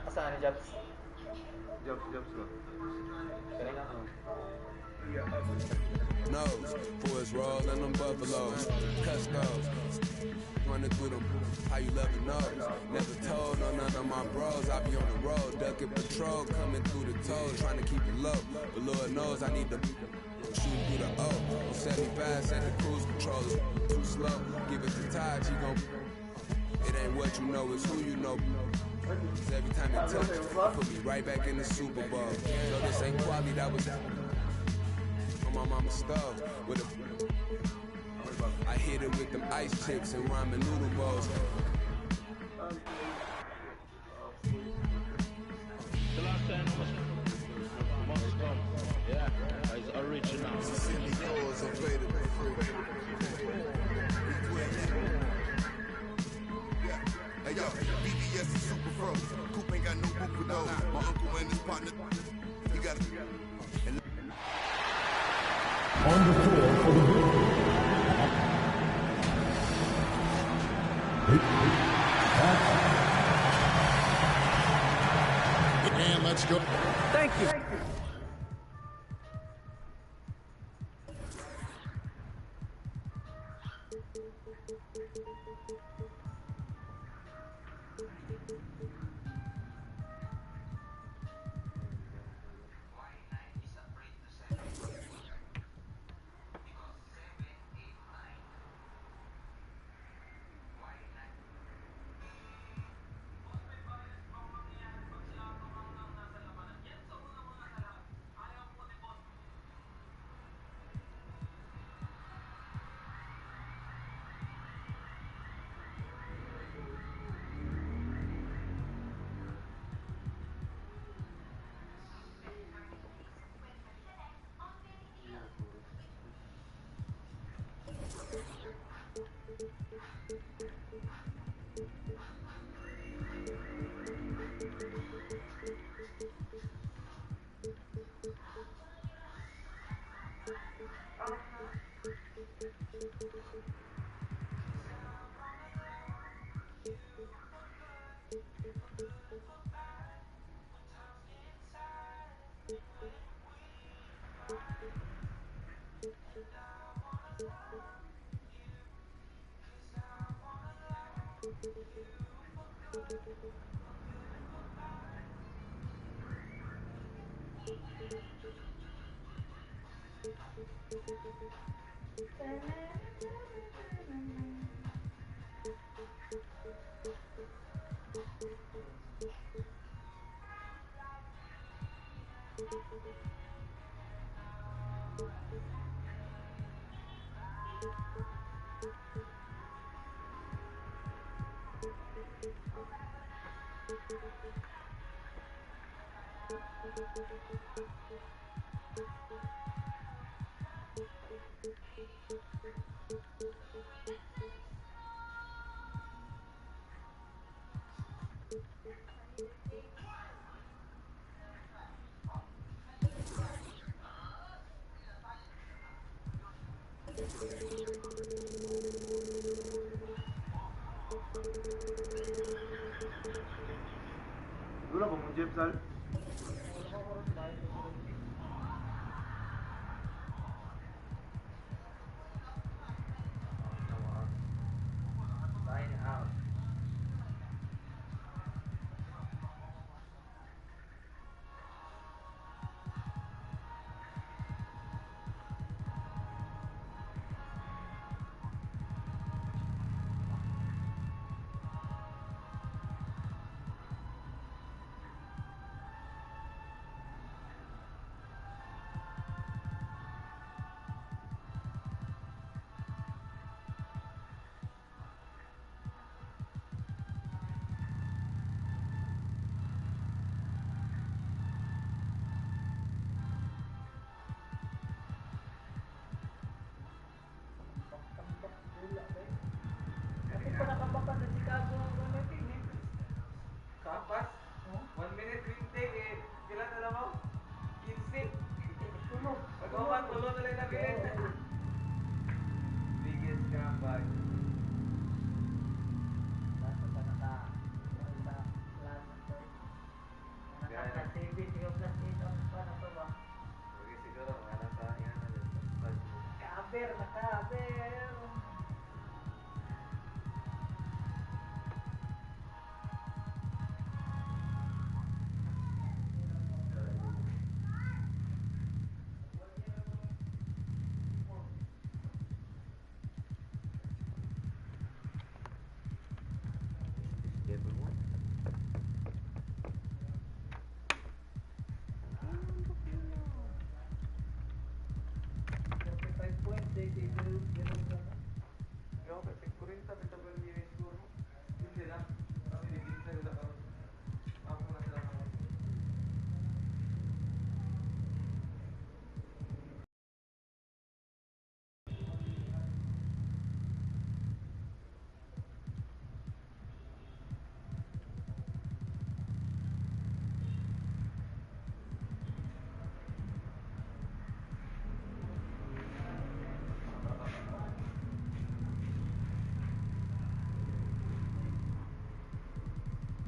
Saan ni Jobs? Jobs ba? Kanina, oh. Nose, boys rolling them buffaloes, Cuscos, running through them. How you loving those? Never told on none of my bros. I be on the road, ducking patrol, coming through the toes, trying to keep it low. But Lord knows I need to shoot through the O. On 75, set the cruise controller. Too slow, give it to Taj, he gon' it ain't what you know, it's who you know. Cause every time it touch, it put me right back in the Super Bowl. So this ain't quality, that was on my mama's stove with a I hit it with them ice chips and ramen noodle bowls. The last time must come. Yeah, it's original. Sydney doors available free. Hey yo, BBS is super froze. Coop ain't got no book with those. My uncle and his partner, he got a... On the floor for the win. And let's go. Thank you. Dulu bangun Jeep Sal. Sign out. Kasi pa nakabakan sa Chicago ang natin eh. Kapas? 1 minute 20 eh. Kailan na lang mo? 15? Pag-awan, tulo na lang na bilit. Biggest comeback.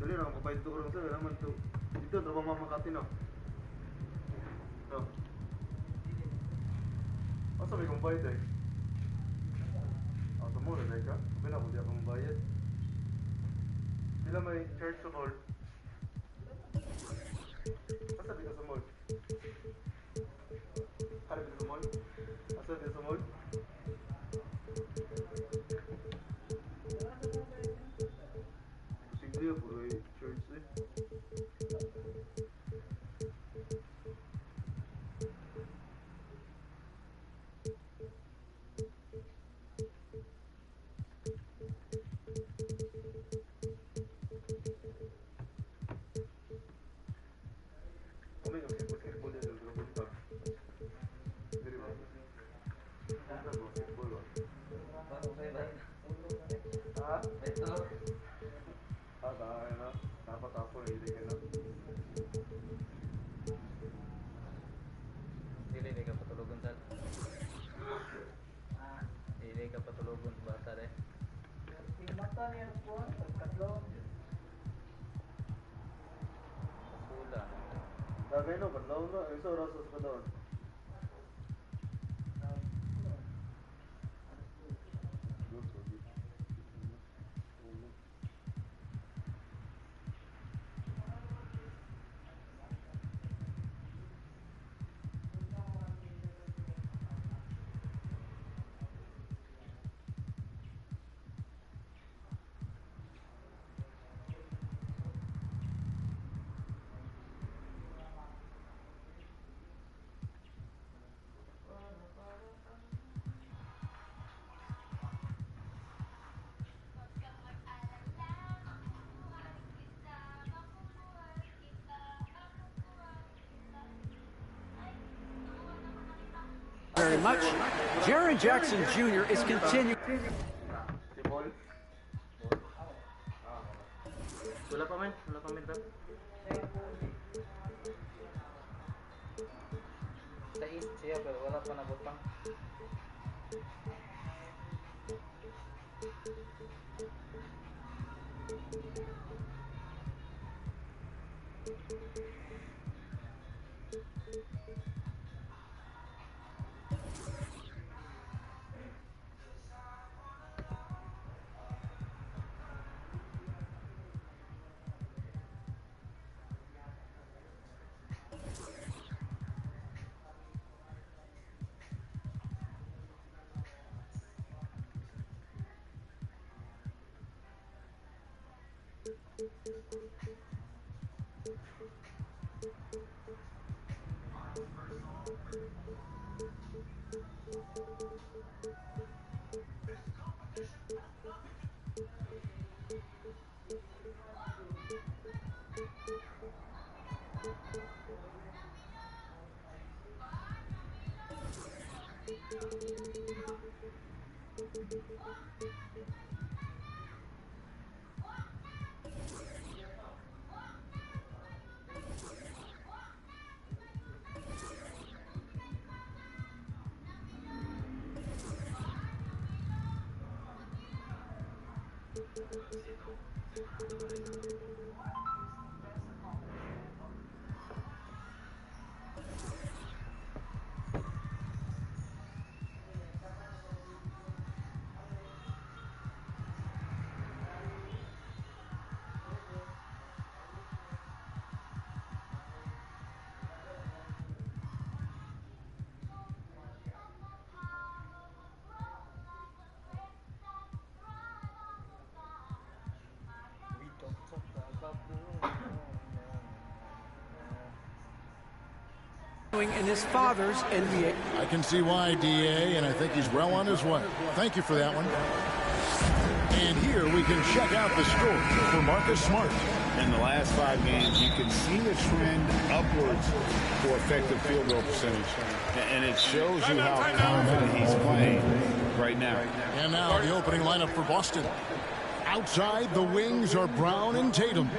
Dali na, kapapay dito kurang sa'yo naman to. Dito, trabaho mamakati na. Ito. Ang sabi kong bayad eh. Ito mo, lalay ka. Sabi na, kung di ako mabayad. Sila may charge sa mall. Ang sabi ka sa mall? Harap ka sa mall? Ang sabi ka sa mall? Sige dia puro church eh. Kami yung basketball yan, punta. Dili ba? Punta ba basketball ba? Ha? Ito. Tayo na. Dapat ako hindi ka na. Dili ka patulugon sa. Dili ka patulugon sa bata eh. Mata niya po, pagkatlo. Pula. Dagay no, kadlaw na. Isa oras sa kadlaw. Very much. Jaren Jackson Jr. is continuing. Si Paul. Wala pa man, bro. Sa east siya pero wala pa nabutang. In his father's NBA. I can see why, DA, and I think he's well on his way. Thank you for that one. And here we can check out the score for Marcus Smart. In the last 5 games, you can see the trend upwards for effective field goal percentage. And it shows you how confident he's playing right now. And now the opening lineup for Boston. Outside, the wings are Brown and Tatum.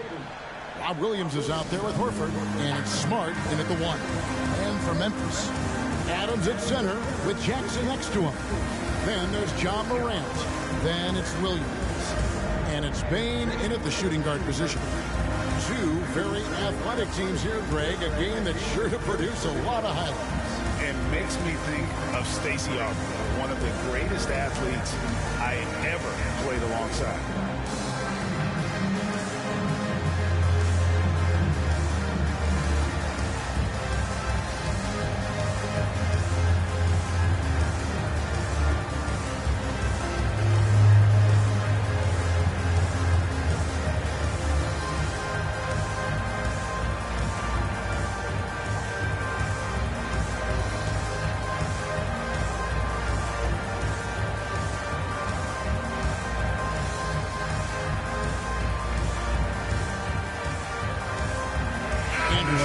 Bob Williams is out there with Horford, and it's Smart in at the 1. And for Memphis, Adams at center with Jackson next to him. Then there's John Morant. Then it's Williams. And it's Bain in at the shooting guard position. Two very athletic teams here, Greg. A game that's sure to produce a lot of highlights. It makes me think of Stacey Augmon, one of the greatest athletes I ever played alongside.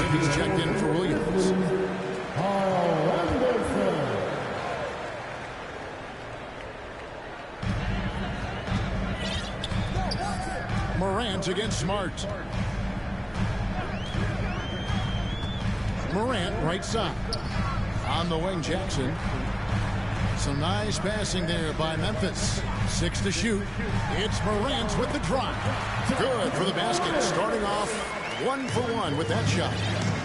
He's checked in for Williams. Morant against Smart. Morant right side. On the wing, Jackson. Some nice passing there by Memphis. 6 to shoot. It's Morant with the drive. Good for the basket. Starting off 1 for 1 with that shot.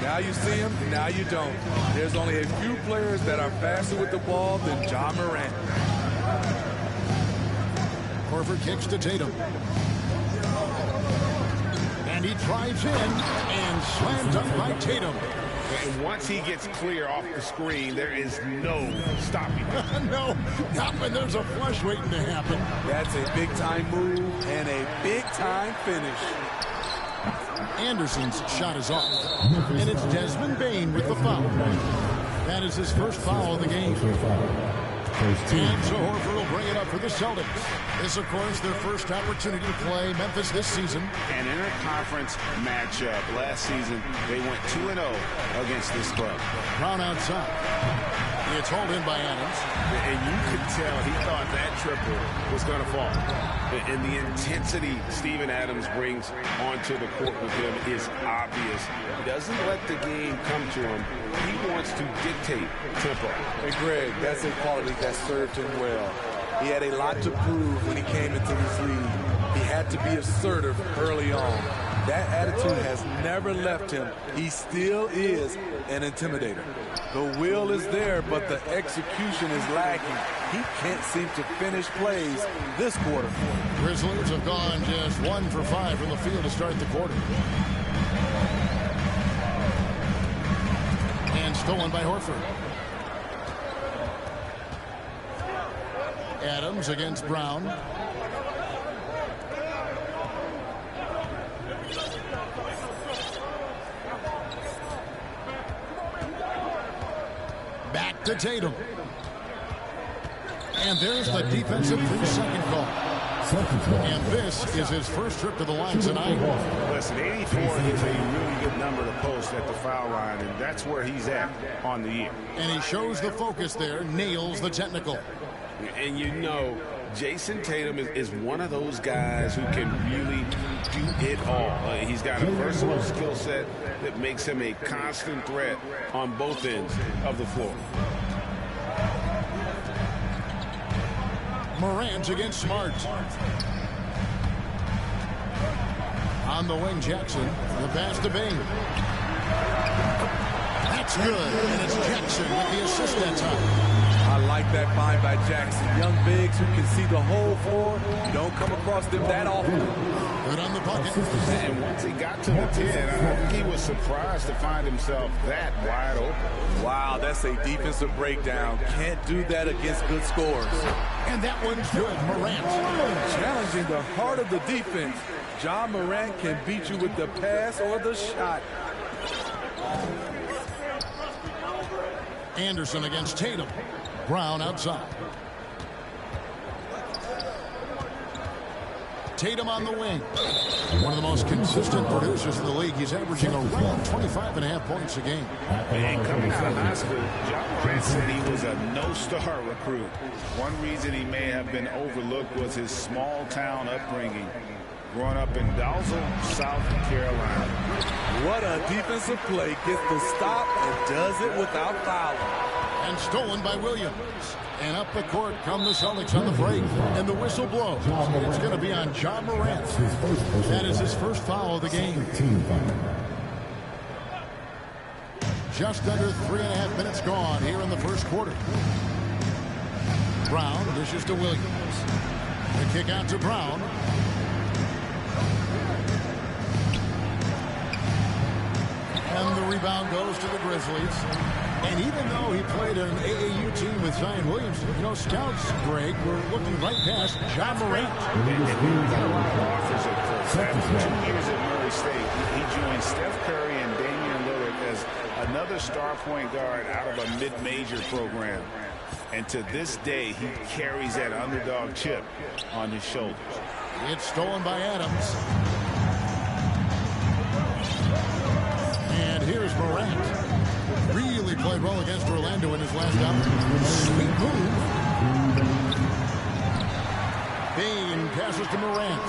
Now you see him, now you don't. There's only a few players that are faster with the ball than Ja Morant. Horford kicks to Tatum. And he drives in and slammed up by Tatum. And once he gets clear off the screen, there is no stopping him. No, not when there's a flush waiting to happen. That's a big-time move and a big-time finish. Anderson's shot is off. And it's Desmond Bain with the foul. That is his first foul of the game. And so Horford will bring it up for the Celtics. This, of course, their first opportunity to play Memphis this season. An interconference matchup. Last season, they went 2-0 against this club. Brown outside. It's hauled in by Adams. And you could tell he thought that triple was going to fall. And the intensity Steven Adams brings onto the court with him is obvious. He doesn't let the game come to him. He wants to dictate tempo. Hey, Greg, that's a quality that served him well. He had a lot to prove when he came into this league. He had to be assertive early on. That attitude has never left him. He still is an intimidator. The will is there, but the execution is lacking. He can't seem to finish plays this quarter. Grizzlies have gone just 1 for 5 from the field to start the quarter. And stolen by Horford. Adams against Brown. Back to Tatum. And there's the defensive 3-second call. And this is his first trip to the line tonight. Listen, 84 is a really good number to post at the foul line, and that's where he's at on the year. And he shows the focus there, nails the technical. And you know, Jason Tatum is one of those guys who can really do it all. He's got a versatile skill set that makes him a constant threat on both ends of the floor. Morant against Smart. On the wing, Jackson. The pass to Bain. That's good. And it's Jackson with the assist that time. I like that find by Jackson. Young bigs who can see the whole floor. You don't come across them that often. Good on the bucket. And once he got to the 10, I think he was surprised to find himself that wide open. Wow, that's a defensive breakdown. Can't do that against good scores. And that one's good. Morant. Challenging the heart of the defense. Ja Morant can beat you with the pass or the shot. Anderson against Tatum. Brown outside. Tatum on the wing. One of the most consistent producers in the league. He's averaging around 25.5 points a game. And coming out of high school, Ja Morant said he was a no-star recruit. One reason he may have been overlooked was his small-town upbringing. Growing up in Dalzell, South Carolina. What a defensive play. Gets the stop and does it without fouling. And stolen by Williams. And up the court come the Celtics on the break. And the whistle blows. It's going to be on John Morant. That is his first foul of the game. Just under 3.5 minutes gone here in the first quarter. Brown dishes to Williams. The kick out to Brown. And the rebound goes to the Grizzlies. And even though he played on an AAU team with Zion Williamson, you know, scouts, Greg, were looking right past John Morant. And we've got a lot of offers at 2 years at Murray State. He joined Steph Curry and Damian Lillard as another star point guard out of a mid-major program. And to this day, he carries that underdog chip on his shoulders. It's stolen by Adams. And here's Morant. Really played well against Orlando in his last outing. Sweet move. Bain passes to Morant.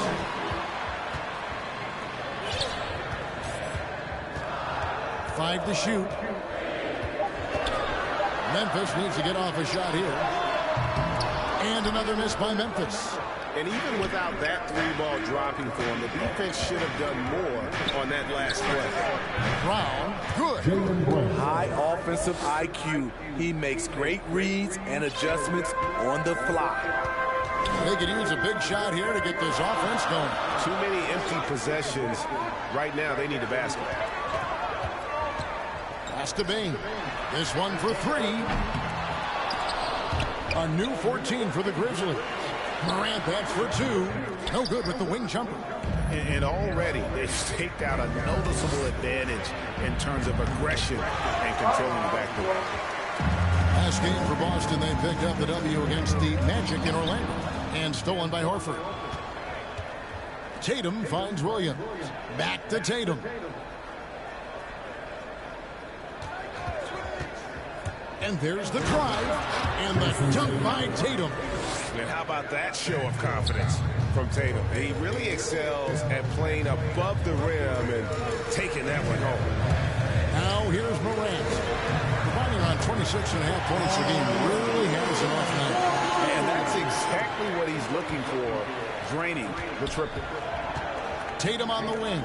Five to shoot. Memphis needs to get off a shot here. And another miss by Memphis. And even without that 3-ball dropping for him, the defense should have done more on that last play. Brown, good. High offensive IQ. He makes great reads and adjustments on the fly. They could use a big shot here to get this offense going. Too many empty possessions. Right now, they need a basket. Pass to Bain. This one for 3. A new 14 for the Grizzlies. Morant bats for 2. No good with the wing jumper. And already they've staked out a noticeable advantage in terms of aggression and controlling the backcourt. Last game for Boston, they picked up the W against the Magic in Orlando. And stolen by Horford. Tatum finds Williams. Back to Tatum. And there's the drive. And the dunk by Tatum. And how about that show of confidence from Tatum? He really excels at playing above the rim and taking that one home. Now here's Morant. Providing around 26.5 points a game. Really has an off night. And that's exactly what he's looking for, draining the triple. Tatum on the wing.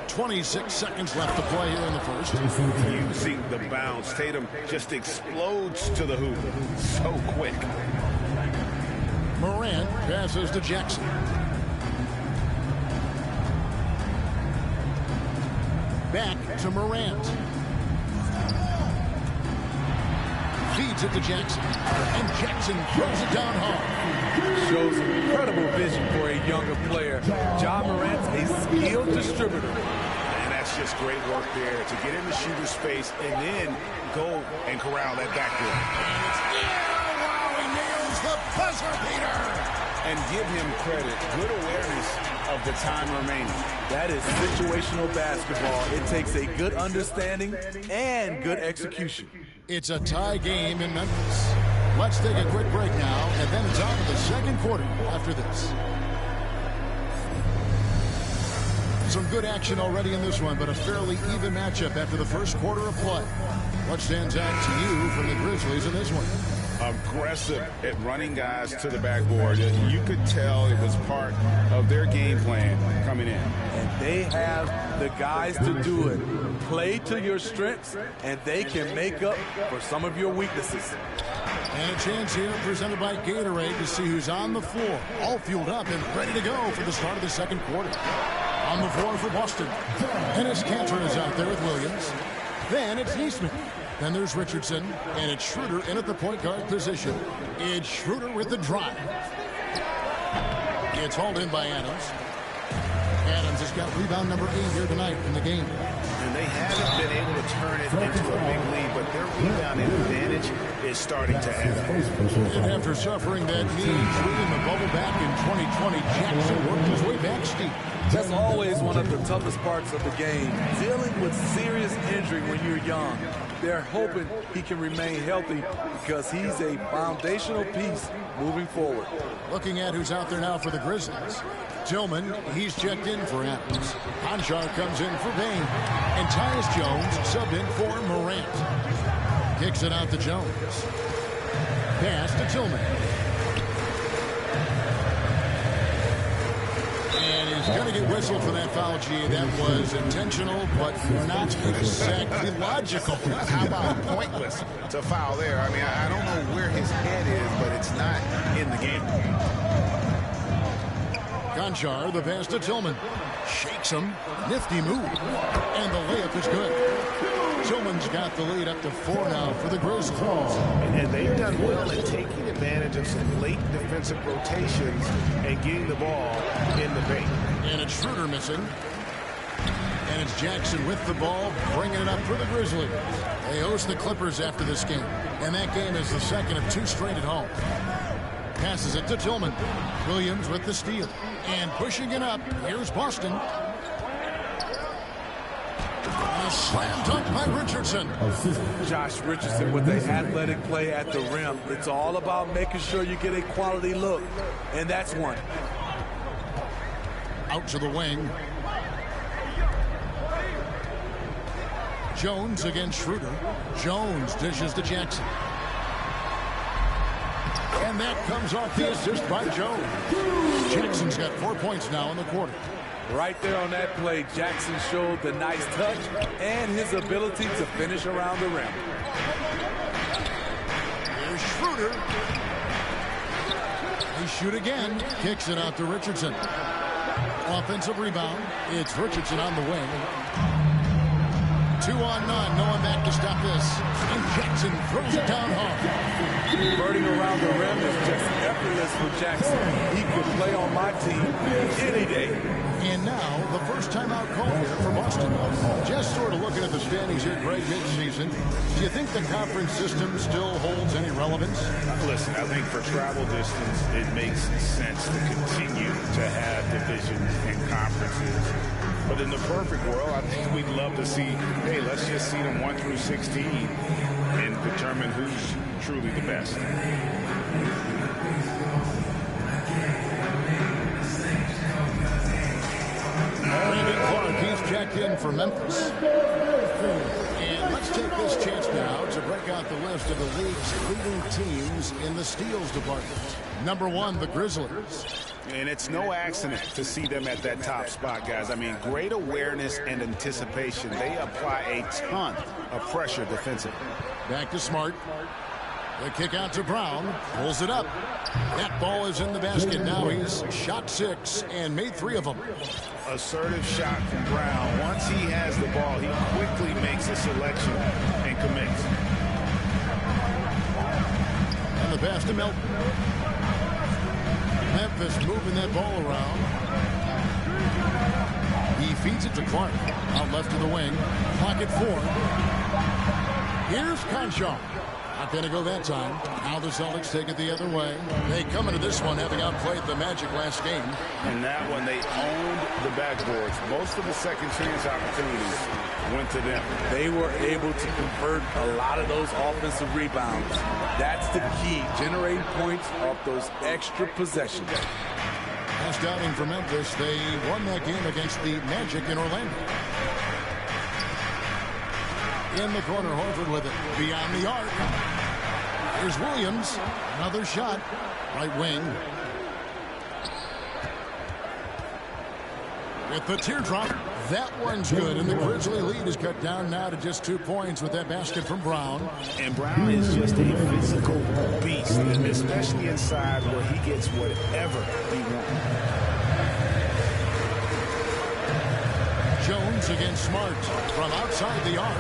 26 seconds left to play here in the first. Using the bounce, Tatum just explodes to the hoop so quick. Morant passes to Jackson. Back to Morant. Feeds it to Jackson. And Jackson throws it down hard. Shows incredible vision for a younger player. Ja Morant's a skilled distributor. And that's just great work there to get in the shooter's space and then go and corral that backdoor. Wow, he nails the buzzer beater. And give him credit. Good awareness of the time remaining. That is situational basketball. It takes a good understanding and good execution. It's a tie game in Memphis. Let's take a quick break now, and then it's on to the second quarter after this. Some good action already in this one, but a fairly even matchup after the first quarter of play. What stands out to you from the Grizzlies in this one? Aggressive at running guys to the backboard. You could tell it was part of their game plan coming in. And they have the guys to do it. Play to your strengths, and they can make up for some of your weaknesses. And a chance here presented by Gatorade to see who's on the floor, all fueled up and ready to go for the start of the second quarter. On the floor for Boston, Enes Kanter is out there with Williams. Then it's Neesmith. Then there's Richardson, and it's Schroeder in at the point guard position. It's Schroeder with the drive. It's hauled in by Adams. Adams has got rebound number 8 here tonight in the game. And they haven't been able to turn it into a big lead, but their rebounding advantage is starting to add up. And after suffering that knee injury in the bubble back in 2020, Jackson worked his way back steep. That's always one of the toughest parts of the game, dealing with serious injury when you're young. they're hoping he can remain healthy because he's a foundational piece moving forward. Looking at who's out there now for the Grizzlies. Tillman, he's checked in for Adams. Conchar comes in for Bain. And Tyus Jones subbed in for Morant. Kicks it out to Jones. Pass to Tillman. And he's going to get whistled for that foul, G. That was intentional, but not exactly logical. How about pointless to foul there? I mean, I don't know where his head is, but it's not in the game. Conchar, the pass to Tillman. Shakes him. Nifty move. And the layup is good. Tillman's got the lead up to 4 now for the Grizzlies. And they've done well in taking advantage of some late defensive rotations and getting the ball in the paint. And it's Schroeder missing. And it's Jackson with the ball, bringing it up for the Grizzlies. They host the Clippers after this game. And that game is the second of 2 straight at home. Passes it to Tillman. Williams with the steal. And pushing it up, here's Boston. A slam dunk by Richardson. Josh Richardson with the athletic play at the rim. It's all about making sure you get a quality look. And that's one. Out to the wing. Jones against Schroeder. Jones dishes to Jackson. And that comes off the assist by Jones. Jackson's got 4 points now in the quarter. Right there on that play, Jackson showed the nice touch and his ability to finish around the rim. Here's Schroeder. They shoot again. Kicks it out to Richardson. Offensive rebound. It's Richardson on the wing. 2 on none. No one back to stop this. And Jackson throws it down hard. Converting around the rim is just effortless for Jackson. He could play on my team any day. And now, the first timeout call here for Boston. Just sort of looking at the standings here, Greg, mid-season. Do you think the conference system still holds any relevance? Listen, I think for travel distance, it makes sense to continue to have divisions and conferences. But in the perfect world, I think we'd love to see, hey, let's just see them 1 through 16 and determine who's truly the best. Brandon Clark, he's checked in for Memphis. And let's take this chance now to break out the list of the league's leading teams in the steals department. Number 1, the Grizzlies. And it's no accident to see them at that top spot, guys. I mean, great awareness and anticipation. They apply a ton of pressure defensively. Back to Smart. The kick out to Brown. Pulls it up. That ball is in the basket. Now he's shot 6 and made 3 of them. Assertive shot from Brown. Once he has the ball, he quickly makes a selection and commits. And the pass to Melton. Memphis moving that ball around. He feeds it to Clark. Out left to the wing. Pocket 4. Here's Conchar. Not going to go that time. Now the Celtics take it the other way. They come into this one having outplayed the Magic last game. And that one, they owned the backboards. Most of the second chance opportunities went to them. They were able to convert a lot of those offensive rebounds. That's the key, generating points off those extra possessions. Last outing for Memphis, they won that game against the Magic in Orlando. In the corner, Horford with it. Beyond the arc. Here's Williams. Another shot. Right wing. With the teardrop. That one's good. And the Grizzly lead is cut down now to just 2 points with that basket from Brown. And Brown is just a physical beast, and especially inside where he gets whatever he wants. Jones against Smart from outside the arc.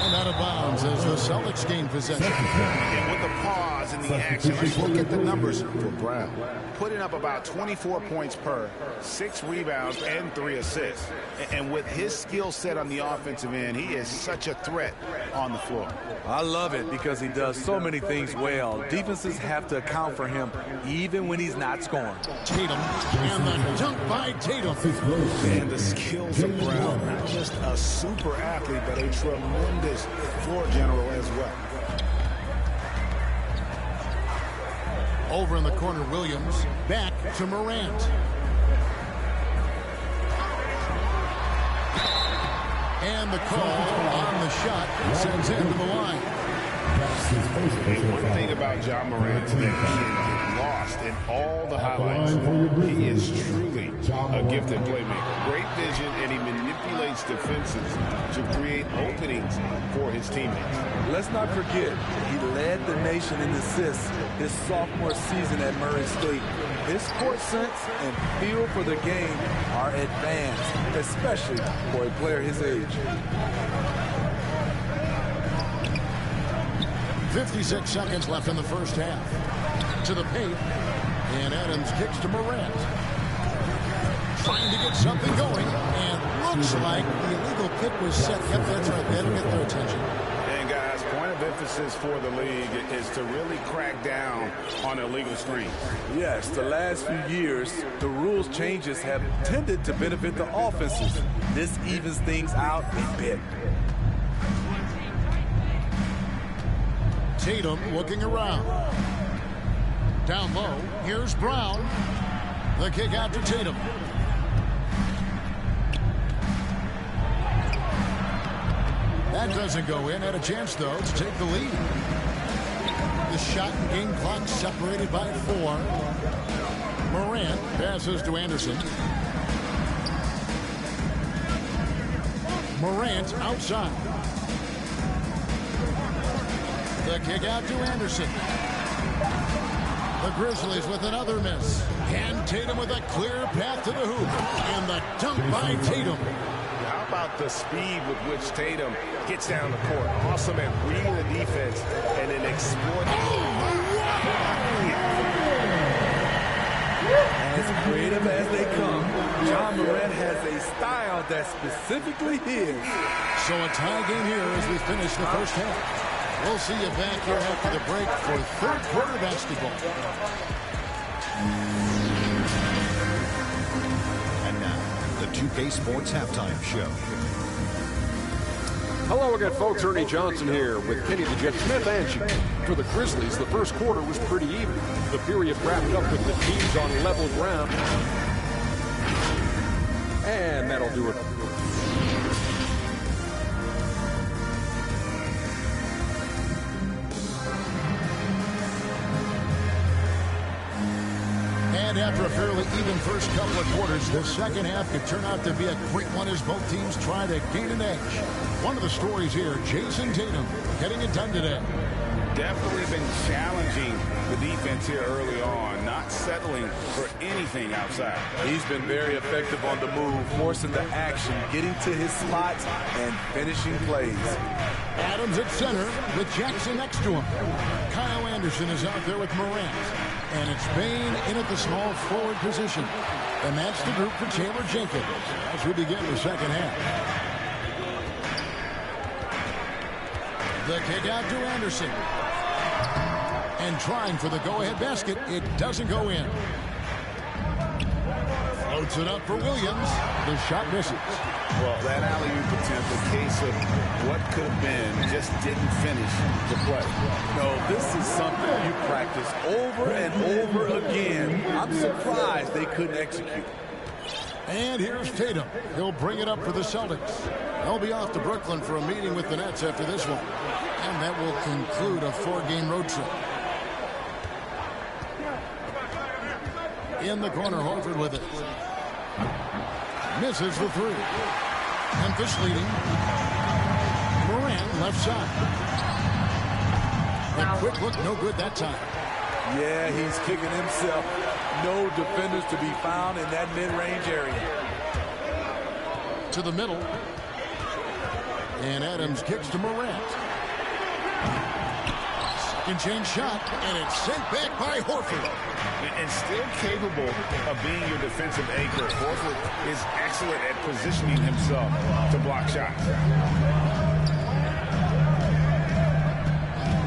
And out of bounds as the Celtics gain possession. And with the pause in the action, let's look at the numbers for Brown. Putting up about 24 points per, 6 rebounds, and 3 assists. And with his skill set on the offensive end, he is such a threat on the floor. I love it because he does so many things well. Defenses have to account for him even when he's not scoring. Tatum, and the dunk by Tatum. And the skills of Brown, not just a super athlete, but a tremendous his floor general as well. Over in the corner, Williams. Back to Morant. And the call on the shot sends him to the line. One thing about Ja Morant that can get lost in all the highlights, he is truly a gifted playmaker. Great vision, and he manipulates defenses to create openings for his teammates. Let's not forget, he led the nation in assists his sophomore season at Murray State. His court sense and feel for the game are advanced, especially for a player his age. 56 seconds left in the first half. To the paint, and Adams kicks to Morant. Trying to get something going, and looks like the illegal kick was set. Yep, that's right. That'll get their attention. And guys, point of emphasis for the league is to really crack down on illegal screens. Yes, the last few years, the rules changes have tended to benefit the offenses. This evens things out a bit. Tatum looking around. Down low, here's Brown. The kick out to Tatum. That doesn't go in. Had a chance, though, to take the lead. The shot and game clock separated by 4. Morant passes to Anderson. Morant outside. The kick out to Anderson. The Grizzlies with another miss. And Tatum with a clear path to the hoop. And the dunk by Tatum. How about the speed with which Tatum gets down the court? Awesome at reading the defense and then exploiting. As creative as they come, Ja Morant has a style that's specifically his. So a tie game here as we finish the first half. We'll see you back here after the break for third quarter basketball. And now, the 2K Sports Halftime Show. Hello again, folks. Ernie Johnson here with Kenny the Jet Smith and you. For the Grizzlies, the first quarter was pretty even. The period wrapped up with the teams on level ground. And that'll do it. And after a fairly even first couple of quarters, the second half could turn out to be a quick one as both teams try to gain an edge. One of the stories here, Jason Tatum getting it done today. Definitely been challenging the defense here early on, not settling for anything outside. He's been very effective on the move, forcing the action, getting to his spots, and finishing plays. Adams at center with Jackson next to him. Kyle Anderson is out there with Morant. And it's Bain in at the small forward position. And that's the group for Taylor Jenkins as we begin the second half. The kick out to Anderson. And trying for the go-ahead basket. It doesn't go in. Floats it up for Williams. The shot misses. Well, that alley-oop attempt, a case of what could have been, just didn't finish the play. No, this is something you practice over and over again. I'm surprised they couldn't execute. And here's Tatum. He'll bring it up for the Celtics. They'll be off to Brooklyn for a meeting with the Nets after this one. And that will conclude a 4-game road trip. In the corner, Horford with it. Misses the 3. Memphis leading. Morant left side. A quick look, no good that time. Yeah, he's kicking himself. No defenders to be found in that mid-range area. To the middle. And Adams kicks to Morant. Second change shot, and it's sent back by Horford. And still capable of being your defensive anchor. Horford is excellent at positioning himself to block shots.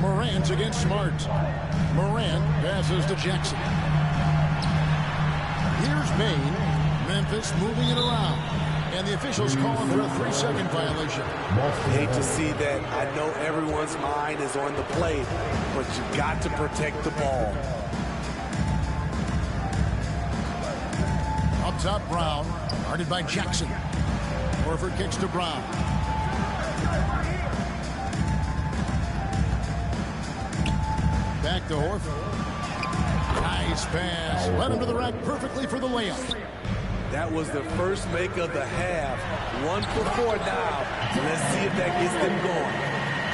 Morant against Smart. Morant passes to Jackson. Here's Bain. Memphis moving it around. And the officials calling for a 3-second violation. Hate to see that. I know everyone's mind is on the play, but you got to protect the ball. Up top, Brown, guarded by Jackson. Horford kicks to Brown. Back to Horford. Nice pass. Led him to the rack perfectly for the layup. That was the first make of the half. 1 for 4 now. Let's see if that gets them going.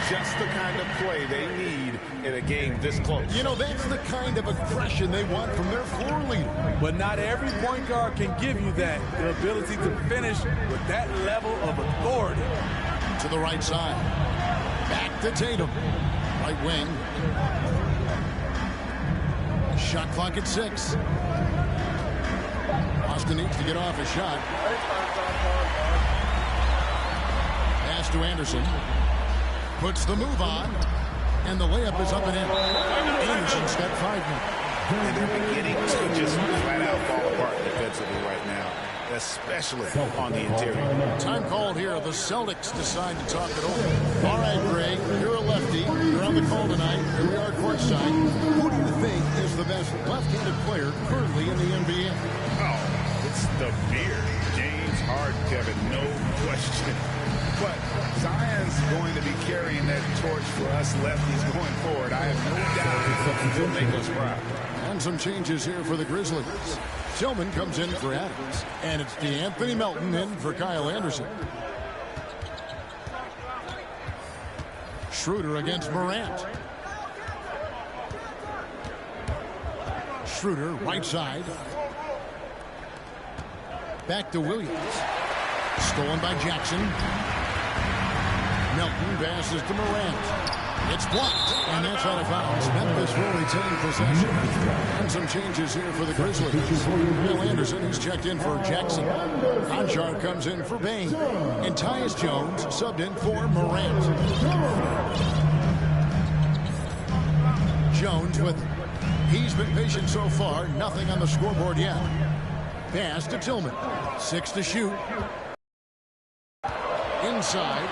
Just the kind of play they need in a game this close. You know, that's the kind of aggression they want from their floor leader. But not every point guard can give you that. The ability to finish with that level of authority. To the right side. Back to Tatum. Right wing. Shot clock at 6. Boston needs to get off a shot. Pass to Anderson. Puts the move on. And the layup is up and in. Anderson's got 5 now. And they're beginning to just flat out fall apart defensively right now, especially on the interior. Time called here. The Celtics decide to talk it over. All right, Greg, you're a lefty. You're on the call tonight. Here we are courtside. Who do you think is the best left-handed player currently in the NBA? Oh, it's the beard. James Harden, Kevin, no question. But Zion's going to be carrying that torch for us lefties going forward. I have no doubt he'll make us proud. And some changes here for the Grizzlies. Tillman comes in for Adams. And it's DeAnthony Melton in for Kyle Anderson. Schroeder against Morant. Schroeder, right side. Back to Williams. Stolen by Jackson. Melton passes to Morant. It's blocked, and that's out of bounds. Memphis will retain possession. And some changes here for the Grizzlies. Bill Anderson, who's checked in for Jackson. Conchar comes in for Bain. And Tyus Jones subbed in for Morant. Jones with it. He's been patient so far. Nothing on the scoreboard yet. Pass to Tillman. 6 to shoot. Inside.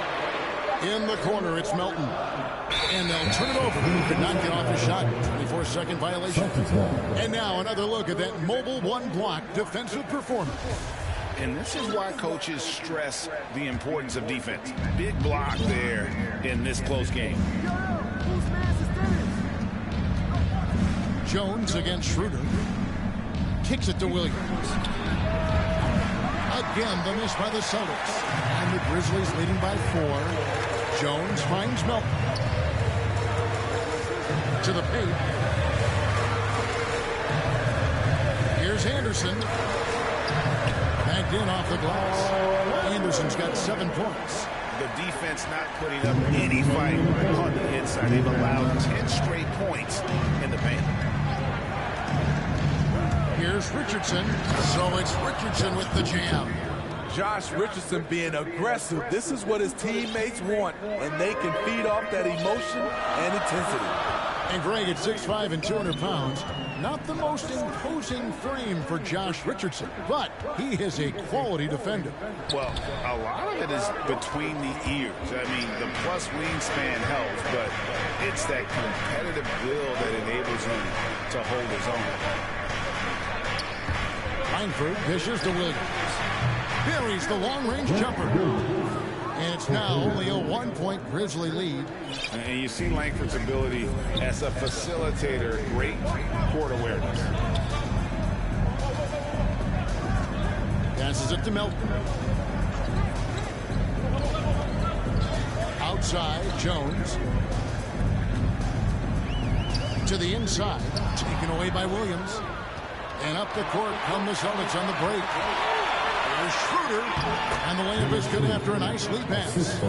In the corner, it's Melton. And they'll turn it over. Could not get off the shot. 24-second violation. And now another look at that mobile one-block defensive performance. And this is why coaches stress the importance of defense. Big block there in this close game. Jones against Schroeder. Kicks it to Williams. Again, the miss by the Celtics. And the Grizzlies leading by 4. Jones finds Melton. To the paint. Here's Anderson. Backed in off the glass. Anderson's got 7 points. The defense not putting up any fight on the inside. They've allowed 10 straight points in the paint. Here's Richardson. So it's Richardson with the jam. Josh Richardson being aggressive. This is what his teammates want, and they can feed off that emotion and intensity. And Greg at 6'5" and 200 pounds. Not the most imposing frame for Josh Richardson, but he is a quality defender. Well, a lot of it is between the ears. I mean, the plus wingspan helps, but it's that competitive will that enables him to hold his own. Langford dishes to Williams. Buries the long-range jumper. And it's now only a 1-point Grizzly lead. And you see Langford's ability as a facilitator, great court awareness. Passes it to Melton. Outside, Jones. To the inside. Taken away by Williams. And up the court come the Celtics on the break. There's Schroeder. And the layup is good after a nice lead pass.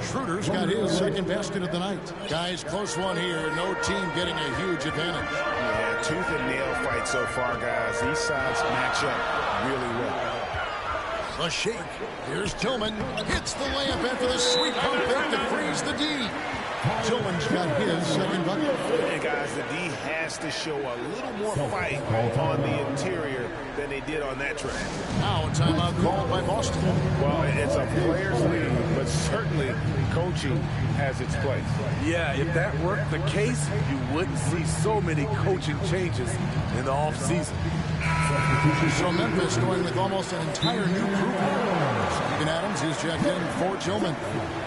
Schroeder's got his second basket of the night. Guys, close one here. No team getting a huge advantage. Yeah, tooth and nail fight so far, guys. These sides match up really well. A shake. Here's Tillman. Hits the layup after the sweet pump fake to freeze the D. Tillman's got his second bucket. And guys, the D has to show a little more fight on the interior than they did on that track. Now a timeout called by Boston. Well, it's a player's league, but certainly coaching has its place. Yeah, if that weren't the case, you wouldn't see so many coaching changes in the offseason. So Memphis going with almost an entire new group. Steven Adams is checked in for Tillman.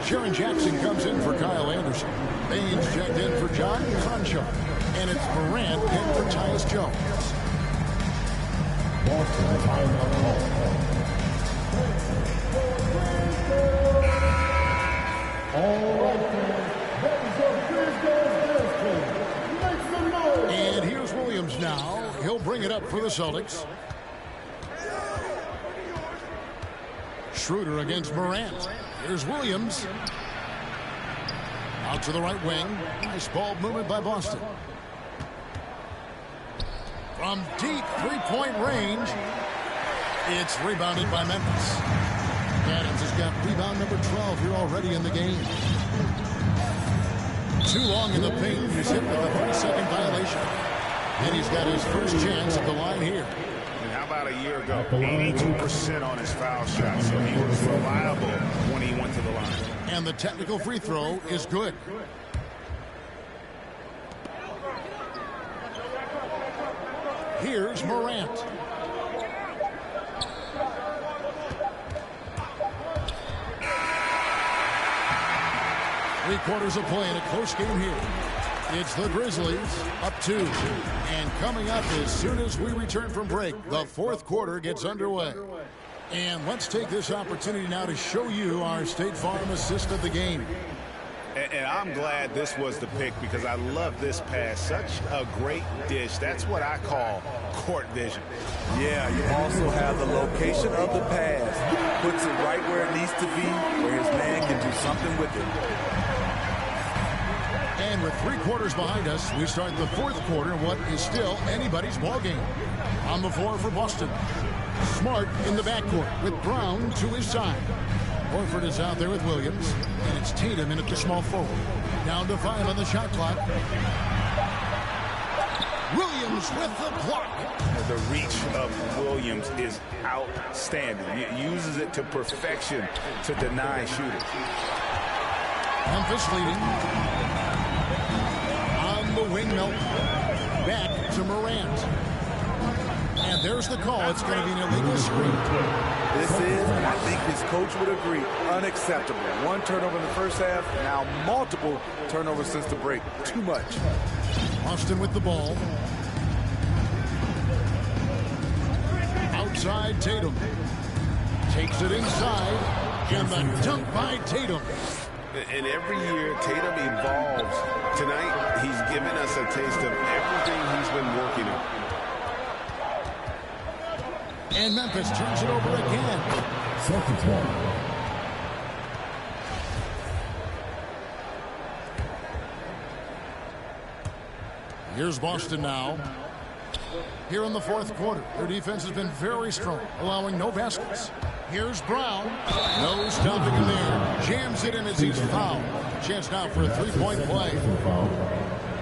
Sharon Jackson comes in for Kyle Anderson. Baines checked in for John Conchar. And it's Morant in for Tyus Jones. Boston timeout call. All right, fans. That is our Big Dog Dance Team. Make some noise. And here's Williams now. He'll bring it up for the Celtics. Schroeder against Morant. Here's Williams. Out to the right wing. Nice ball movement by Boston. From deep three-point range, it's rebounded by Memphis. Adams has got rebound number 12 here already in the game. Too long in the paint. He's hit with a 30-second violation. And he's got his first chance at the line here. And how about a year ago? 82% on his foul shot, so he was reliable when he went to the line. And the technical free throw is good. Here's Morant. Three-quarters of play in a close game here. It's the Grizzlies up 2. And coming up as soon as we return from break, the fourth quarter gets underway. And let's take this opportunity now to show you our State Farm assist of the game. And I'm glad this was the pick because I love this pass. Such a great dish. That's what I call court vision. Yeah, you also have the location of the pass. Puts it right where it needs to be, where his man can do something with it. And with 3 quarters behind us, we start the fourth quarter in what is still anybody's ball game. On the floor for Boston. Smart in the backcourt with Brown to his side. Horford is out there with Williams, and it's Tatum in at the small forward. Down to 5 on the shot clock. Williams with the block. The reach of Williams is outstanding. He uses it to perfection to deny shooters. Memphis leading. On the wing, Milton. Back to Morant. And there's the call. It's going to be an illegal screen. This is, and I think his coach would agree, unacceptable. 1 turnover in the first half, now multiple turnovers since the break. Too much. Austin with the ball. Outside Tatum. Takes it inside. And the dunk by Tatum. And every year, Tatum evolves. Tonight, he's given us a taste of everything he's been working on. And Memphis turns it over again. Celtics ball. Here's Boston now. Here in the fourth quarter, their defense has been very strong, allowing no baskets. Here's Brown. No stopping him there. Jams it in as he's fouled. Chance now for a three-point play.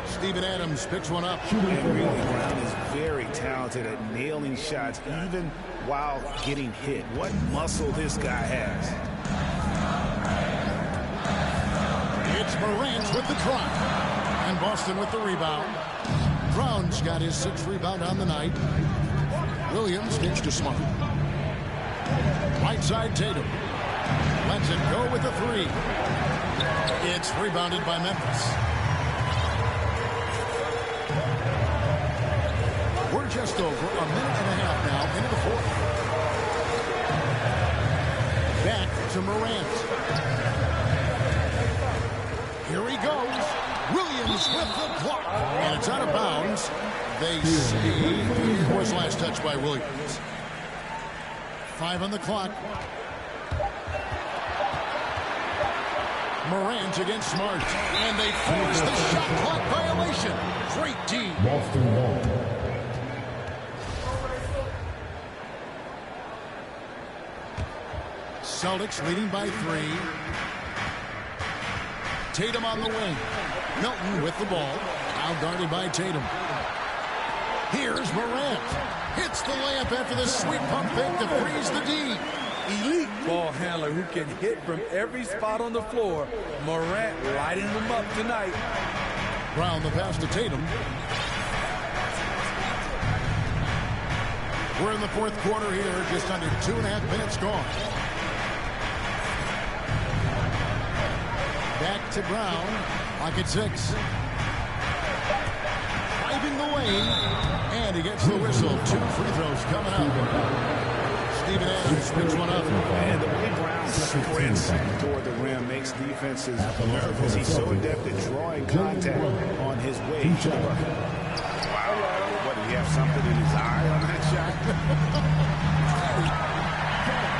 Steven Adams picks one up. And really, Brown is very talented at nailing shots, even while getting hit. What muscle this guy has. It's Morant with the drop. And Boston with the rebound. Brown's got his 6th rebound on the night. Williams gets to Smart. Right side Tatum. Lets it go with a 3. It's rebounded by Memphis. We're just over a minute and a half now into the fourth. Back to Morant. Here he goes. Williams with the block. And it's out of bounds. They see it was last touched by Williams. 5 on the clock. Morant against Smart. And they force the shot clock violation. Great D. Boston ball. Celtics leading by 3. Tatum on the wing. Milton with the ball. Now guarded by Tatum. Here's Morant. Hits the layup after the sweet pump fake to freeze the D. Elite ball handler who can hit from every spot on the floor. Morant lighting them up tonight. Brown the pass to Tatum. We're in the fourth quarter here, just under 2.5 minutes gone. Back to Brown. Lock at 6. Driving the lane. And he gets the whistle. 2 free throws coming up. Steven Adams picks one up. And the way Brown sprints toward the rim makes defenses nervous. He's so adept at drawing contact on his way to the bucket. Wow. What, did he have something in his eye on that shot?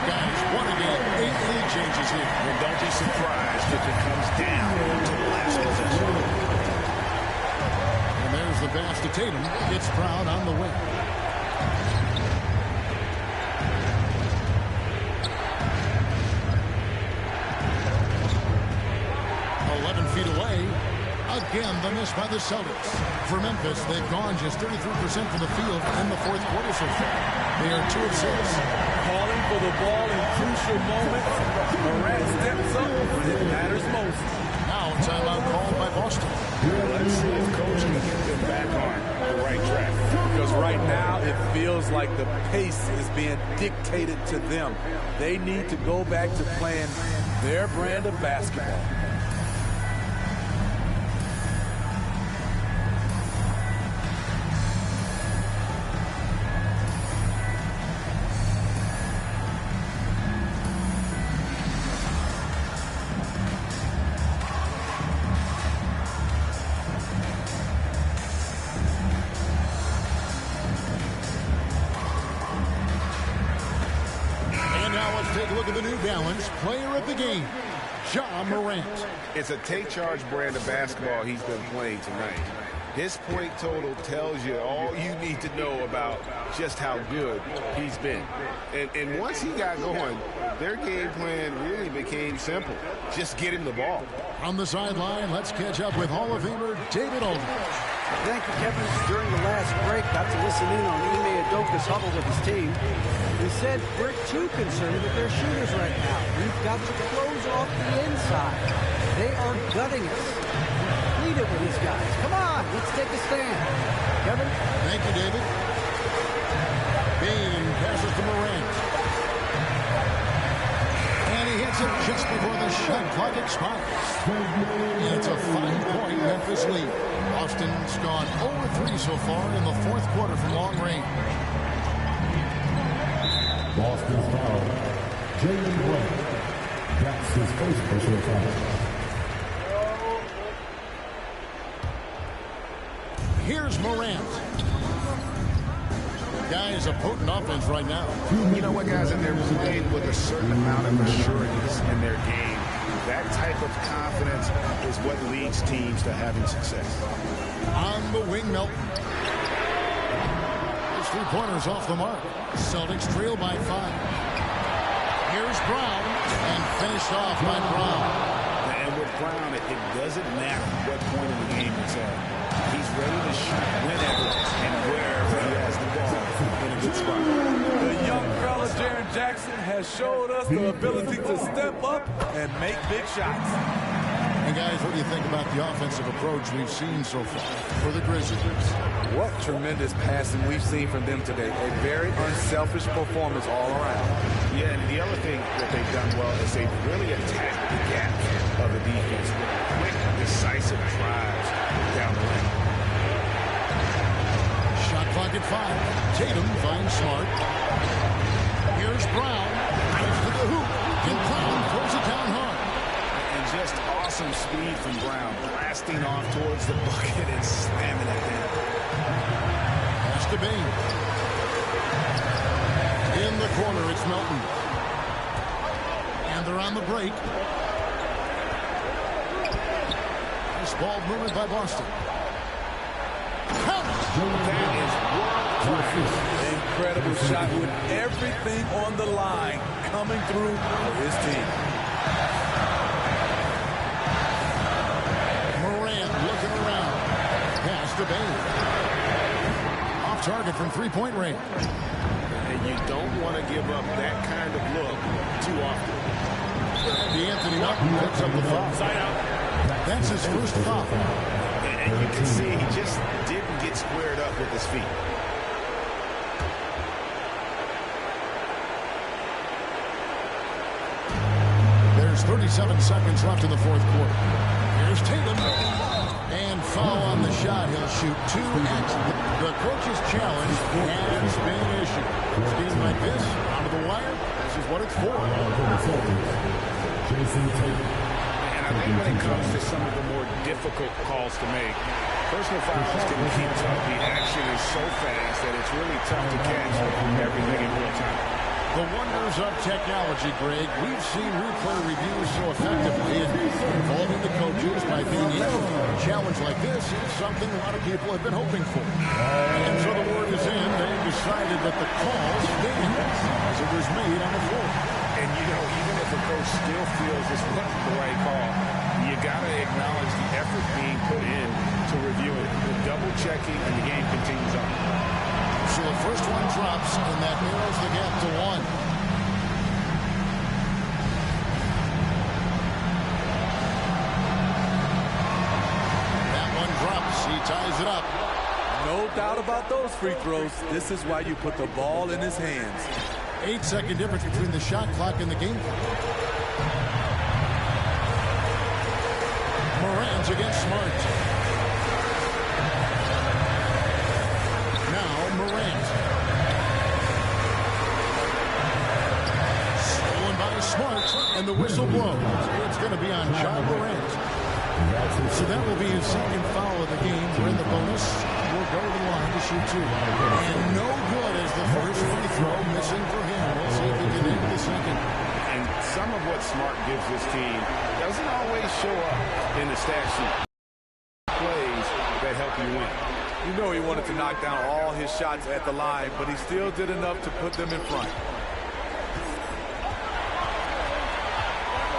Guys, what a game. 8 lead changes here. And don't be surprised if it comes down to the last possession. And there's the pass to Tatum. Gets Brown on the wing. Feet away. Again, the miss by the Celtics. For Memphis, they've gone just 33% from the field in the fourth quarter so far. They are 2 of 6. Calling for the ball in crucial moments. Morant steps up when it matters most. Now, timeout called by Boston. Let's see if Coach can get them back on the right track. Because right now, it feels like the pace is being dictated to them. They need to go back to playing their brand of basketball. Player of the game, Ja Morant. It's a take-charge brand of basketball he's been playing tonight. His point total tells you all you need to know about just how good he's been. And once he got going, their game plan really became simple. Just get him the ball. On the sideline, let's catch up with Hall of Famer David Aldridge. Thank you, Kevin. During the last break, got to listen in on Ime Udoka's huddle with his team. He said, we're too concerned with their shooters right now. We've got to close off the inside. They are gutting us. Lead it with these guys. Come on, let's take a stand. Kevin? Thank you, David. Bain passes to Morant. And he hits it just before the shot clock expires. It's a 5-point Memphis lead. Boston's gone 0-3 so far in the fourth quarter from long range. Boston's foul. Jaylen Brown. That's his first personal foul. Here's Morant. Guys, a potent offense right now. You know what, guys? And they're playing with a certain amount of assurance in their game. That type of confidence is what leads teams to having success. On the wing, Milton. His 3-pointers off the mark. Celtics trail by 5. Here's Brown, and finished off by Brown. And with Brown, it doesn't matter what point in the game it's at. He's ready to shoot whenever and wherever he has the ball in a good spot. The young fella, Jaren Jackson, has showed us the ability to step up and make big shots. And guys, what do you think about the offensive approach we've seen so far for the Grizzlies? What tremendous passing we've seen from them today. A very unselfish performance all around. Yeah, and the other thing that they've done well is they've really attacked the gaps of the defense with quick, decisive drives down the lane. Shot clock at 5. Tatum finds Smart. Here's Brown. Drives to the hoop. And Brown throws it down hard. And just awesome speed from Brown, blasting off towards the bucket and slamming it down. Pass to Bain. In the corner, it's Melton. And they're on the break. Nice ball movement by Boston. That is world-class. Incredible shot with everything on the line coming through for his team. to bathe. Off target from three-point range. And you don't want to give up that kind of look too often. D'Anthony Melton picks up the foul. Side out. That's his first foul. And you can see he just didn't get squared up with his feet. There's 37 seconds left in the fourth quarter. Here's Tagum. And foul on the shot. He'll shoot 2x. The coach's challenge has been issued. A game like this, out of the wire, this is what it's for. And I think when it comes to some of the more difficult calls to make, personal fouls can keep tough. The action is so fast that it's really tough to catch everything in real time. The wonders of technology, Greg. We've seen replay reviews so effectively involving the coaches by being able to a challenge like this is something a lot of people have been hoping for. And so the word is in. They've decided that the call stands as it was made on the floor. And, you know, even if a coach still feels this wasn't the right call, you got to acknowledge the effort being put in to review it. The double-checking, and the game continues on. So the first one drops, and that narrows the gap to 1. That one drops. He ties it up. No doubt about those free throws. This is why you put the ball in his hands. 8-second difference between the shot clock and the game clock. Morant's against Smart. Morant. Stolen by Smart, and the whistle blows. It's going to be on John Morant. So that will be his second foul of the game. We're in the bonus. We'll go to the line to shoot 2. And no good as the first free throw missing for him. We'll see if he can end the second. And some of what Smart gives his team doesn't always show up in the stat sheet. Plays that help you win. You know he wanted to knock down all his shots at the line, but he still did enough to put them in front.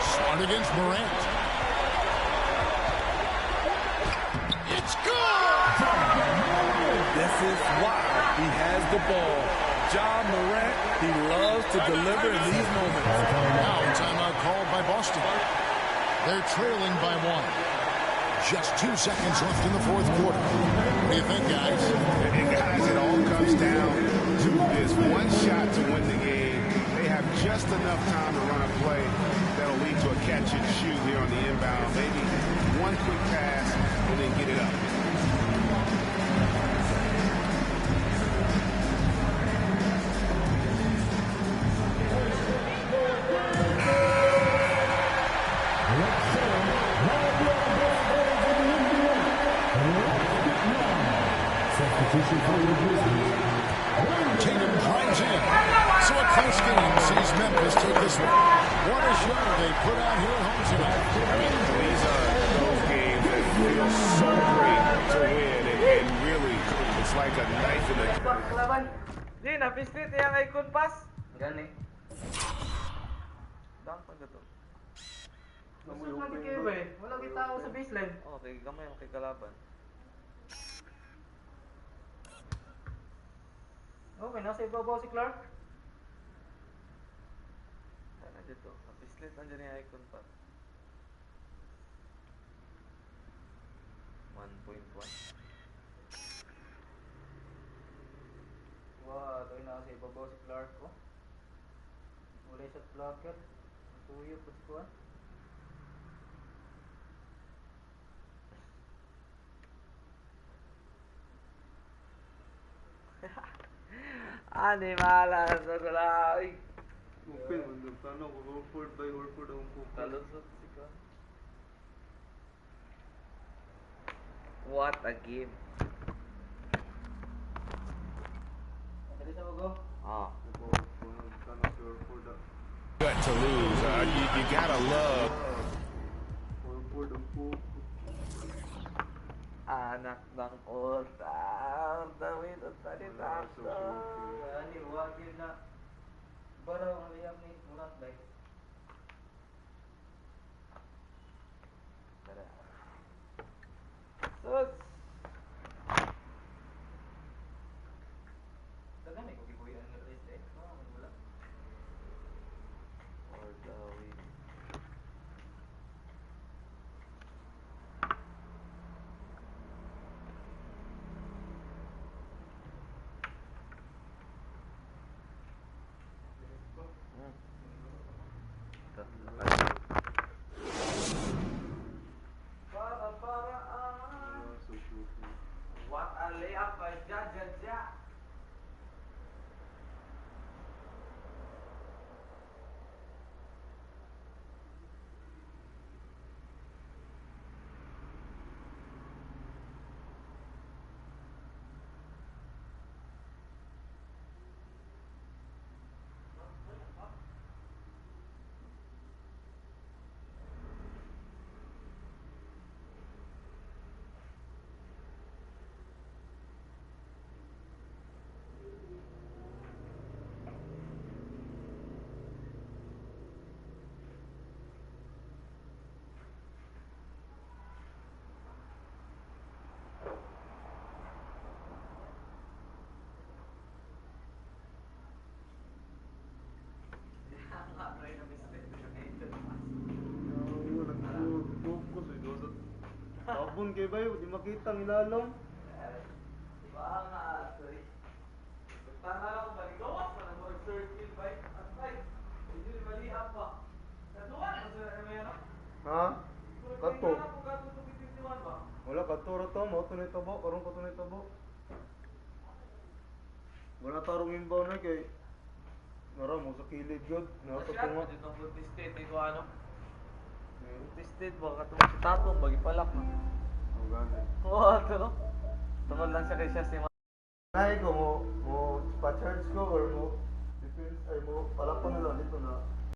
Smart against Morant. It's good! This is why he has the ball. John Morant, he loves to deliver in these moments. Now, timeout called by Boston. They're trailing by 1. Just 2 seconds left in the fourth quarter. What do you think, guys? And guys, it all comes down to this one shot to win the game. They have just enough time to run a play that'll lead to a catch and shoot here on the inbound. Maybe one quick pass and then get it up. Tatum drives in. So a close game sees Memphis take this one. What a show they put out here at home tonight. I mean, these are those games that feel so great to win, and really, it's like a knife in the... Kelaban. Di, napislit yang ikut pas. Gani. Dapat ka to. Gusto man kayo ba eh. Wala kita ako sa baseline. Okay, gamay ang kay kalaban. Okay, nasa ibabaw si Clark. Sana dito. Napislit nandiyan yung icon pa. 1.1. Wow, ito yung nasa ibabaw si Clark ko. Wala siya blocker. Tuyo po si Kuan. Animala sa kulay. Open, magdagtano ko. Horford by Horford ang kuko. Talusot si Kuan. What a game. Dali sa bago? Ah. But to lose, you gotta love. Horford ang kuko. Anak ng utang, Dawid at Tanitasa. Ani, huwag yun na. Baraw ang liyam ni Murat Bay. Tara. Sus! Abon kay bayo, di makita ang ilalong. Bangat, sorry. Tana lang ba ni gawas pa nang murag circle ba? At ay, hindi mali apa. Katuwa na sa ano yan? Ha? Kato. Kato 51 ba? Wala katuro to, mo tunay tabo, karon ko tunay tabo. Wala tarong inbound na kay nara mo sa kilid gud, na sa tunga. Dito ang State ito ano? State ba katong tatong bagi palak na. Oh, gani. Oo, to. Tungkol lang siya kay siya si Nay ko mo pa-charge ko or mo defense ay mo palakon na lang dito na